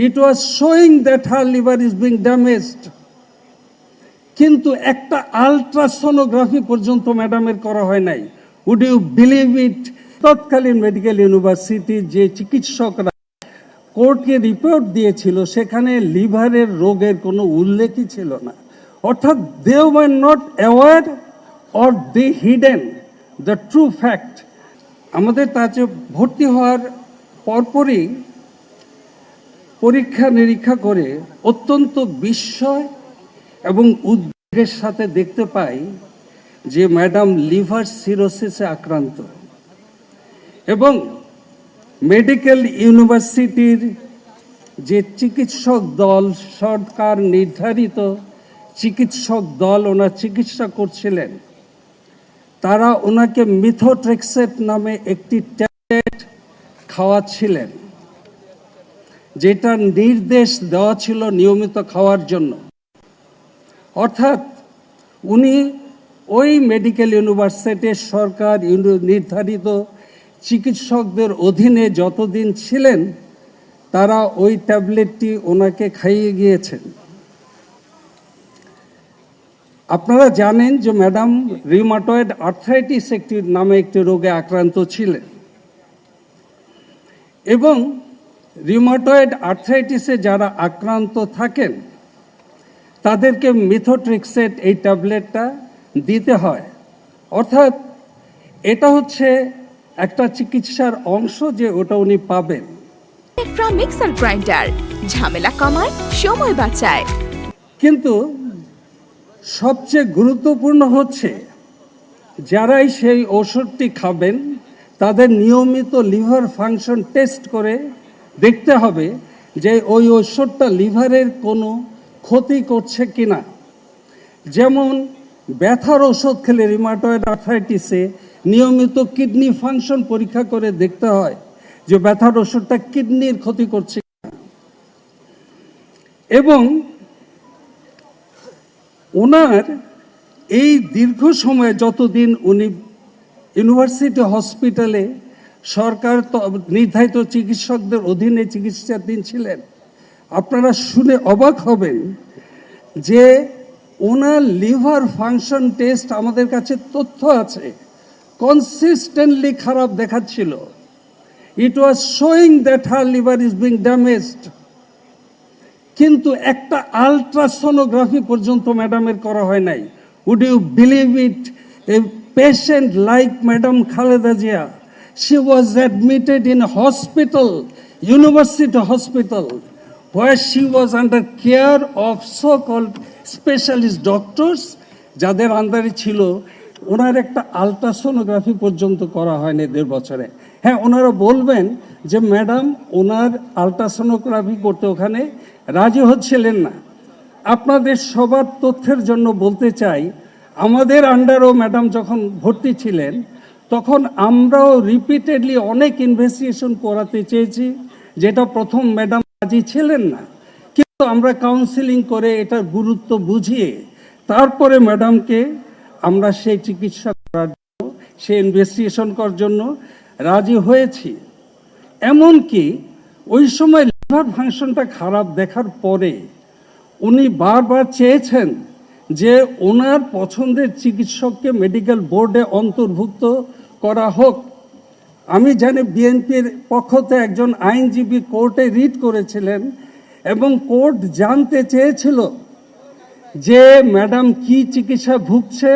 It was showing that her liver is being damaged. কিন্তু একটা ultrasonography পর্যন্ত ম্যাডামের করা হয় নাই। Would you believe it? তৎকালীন মেডিকেল ইউনিভার্সিটির যে চিকিৎসকরা কোর্টকে রিপোর্ট দিয়েছিল সেখানে লিভারের রোগের কোনো উল্লেখই ছিল না। অর্থাৎ they were not aware or they hidden the true fact. আমাদের তাতে ভর্তি হওয়ার পরপরই পরীক্ষা নিরীক্ষা করে অত্যন্ত বিস্ময় এবং উদ্বেগের সাথে দেখতে পাই যে ম্যাডাম লিভার সিরোসিসে আক্রান্ত এবং মেডিকেল ইউনিভার্সিটির যে চিকিৎসক দল, সরকার নির্ধারিত চিকিৎসক দল ওনার চিকিৎসা করছিলেন, তারা ওনাকে মিথোট্রেক্সেট নামে একটি ট্যাবলেট খাওয়াচ্ছিলেন, যেটা নির্দেশ দেওয়া ছিল নিয়মিত খাওয়ার জন্য। অর্থাৎ উনি ওই মেডিকেল ইউনিভার্সিটির সরকার নির্ধারিত চিকিৎসকদের অধীনে যতদিন ছিলেন তারা ওই ট্যাবলেটটি ওনাকে খাইয়ে গিয়েছেন। আপনারা জানেন যে ম্যাডাম রিউমাটয়েড আর্থ্রাইটিস নামে একটি রোগে আক্রান্ত ছিলেন এবং রিউমাটয়েড আর্থ্রাইটিসে যারা আক্রান্ত থাকেন তাদেরকে মিথোট্রেক্সেট এই ট্যাবলেটটা দিতে হয়। অর্থাৎ এটা হচ্ছে একটা চিকিৎসার অংশ যে ওটা উনি পাবেন। মিক্সার গ্রাইন্ডার ঝামেলা কমায়, সময় বাঁচায়। কিন্তু সবচেয়ে গুরুত্বপূর্ণ হচ্ছে যারাই সেই ওষুধটি খাবেন তাদের নিয়মিত লিভার ফাংশন টেস্ট করে দেখতে হবে যে ওই ওষুধটা লিভারের কোনো ক্ষতি করছে কিনা। যেমন ব্যথার ওষুধ খেলে রিউমাটয়েড আর্থ্রাইটিসে নিয়মিত কিডনি ফাংশন পরীক্ষা করে দেখতে হয় যে ব্যথার ওষুধটা কিডনির ক্ষতি করছে কিনা। এবং ওনার এই দীর্ঘ সময়ে যতদিন উনি ইউনিভার্সিটি হসপিটালে সরকার নির্ধারিত চিকিৎসকদের অধীনে চিকিৎসাধীন ছিলেন, আপনারা শুনে অবাক হবেন যে ওনার লিভার ফাংশন টেস্ট আমাদের কাছে তথ্য আছে, কনসিস্টেন্টলি খারাপ দেখাচ্ছিল। It was showing that her liver is being damaged. কিন্তু একটা আলট্রাসোনোগ্রাফি পর্যন্ত ম্যাডামের করা হয় নাই। Would you believe it? A patient like madam Khaleda Zia, she was admitted in a hospital, university hospital, where she was under care of so-called specialist doctors, যাদের আন্ডারে ছিল। ওনার একটা আলট্রাসোনোগ্রাফি পর্যন্ত করা হয়নি 1.5 বছরে। হ্যাঁ, ওনারা বলবেন যে ম্যাডাম ওনার আলট্রাসোনোগ্রাফি করতে ওখানে রাজি হচ্ছিলেন না। আপনাদের সবার তথ্যের জন্য বলতে চাই, আমাদের আন্ডারও ম্যাডাম যখন ভর্তি ছিলেন তখন আমরাও রিপিটেডলি অনেক ইনভেস্টিগেশন করাতে চেয়েছি, যেটা প্রথম ম্যাডাম রাজি ছিলেন না। কিন্তু আমরা কাউন্সিলিং করে এটার গুরুত্ব বুঝিয়ে তারপরে ম্যাডামকে আমরা সেই চিকিৎসা করার জন্য, সেই ইনভেস্টিগেশন করার জন্য রাজি হয়েছি। এমনকি ওই সময় লিভার ফাংশনটা খারাপ দেখার পরে উনি বারবার চেয়েছেন যে ওনার পছন্দের চিকিৎসককে মেডিকেল বোর্ডে অন্তর্ভুক্ত করা হোক। আমি জানি বিএনপির পক্ষতে একজন আইনজীবী কোর্টে রিট করেছিলেন এবং কোর্ট জানতে চেয়েছিল যে ম্যাডাম কি চিকিৎসা ভুগছে।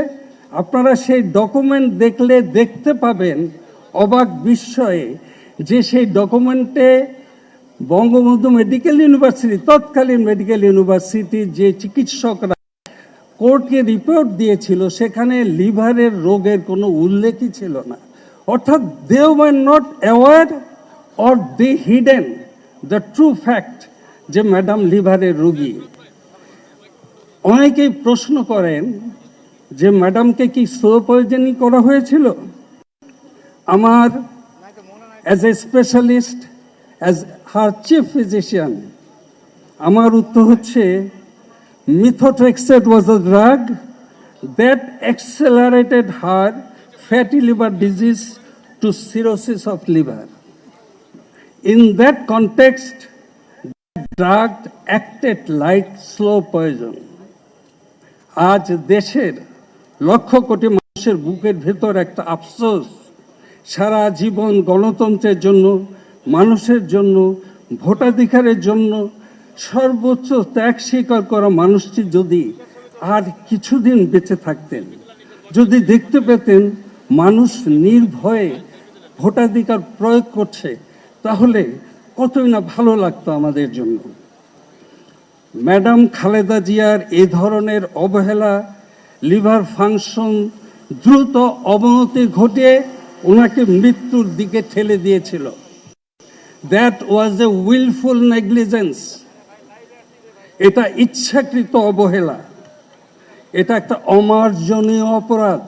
আপনারা সেই ডকুমেন্ট দেখলে দেখতে পাবেন অবাক বিস্ময়ে যে সেই ডকুমেন্টে বঙ্গবন্ধু মেডিকেল ইউনিভার্সিটি, তৎকালীন মেডিকেল ইউনিভার্সিটির যে চিকিৎসকরা কোর্টকে রিপোর্ট দিয়েছিল সেখানে লিভারের রোগের কোনো উল্লেখই ছিল না। অর্থাৎ they were not aware or they hidden the true fact যে ম্যাডাম লিভারের রোগী। অনেকেই প্রশ্ন করেন যে ম্যাডামকে কি স্লো পয়জনিং করা হয়েছিল। আমার as a specialist, as her chief physician, আমার উত্তর হচ্ছে methotrexate was a drug that accelerated her fatty liver disease to cirrhosis of liver. In that context, drug acted like slow poison. আজ দেশের লক্ষ কোটি মানুষের বুকের ভেতর একটা আফসোস, সারা জীবন গণতন্ত্রের জন্য, মানুষের জন্য, ভোটাধিকারের জন্য সর্বোচ্চ ত্যাগ স্বীকার করা মানুষটি যদি আর কিছুদিন বেঁচে থাকতেন, যদি দেখতে পেতেন মানুষ নির্ভয়ে ভোটাধিকার প্রয়োগ করছে, তাহলে কতই না ভালো লাগতো আমাদের জন্য। ম্যাডাম খালেদা জিয়ার এই ধরনের অবহেলা লিভার ফাংশন দ্রুত অবনতি ঘটিয়ে ওনাকে মৃত্যুর দিকে ঠেলে দিয়েছিল। That was A wilful negligence. এটা ইচ্ছাকৃত অবহেলা, এটা একটা অমার্জনীয় অপরাধ।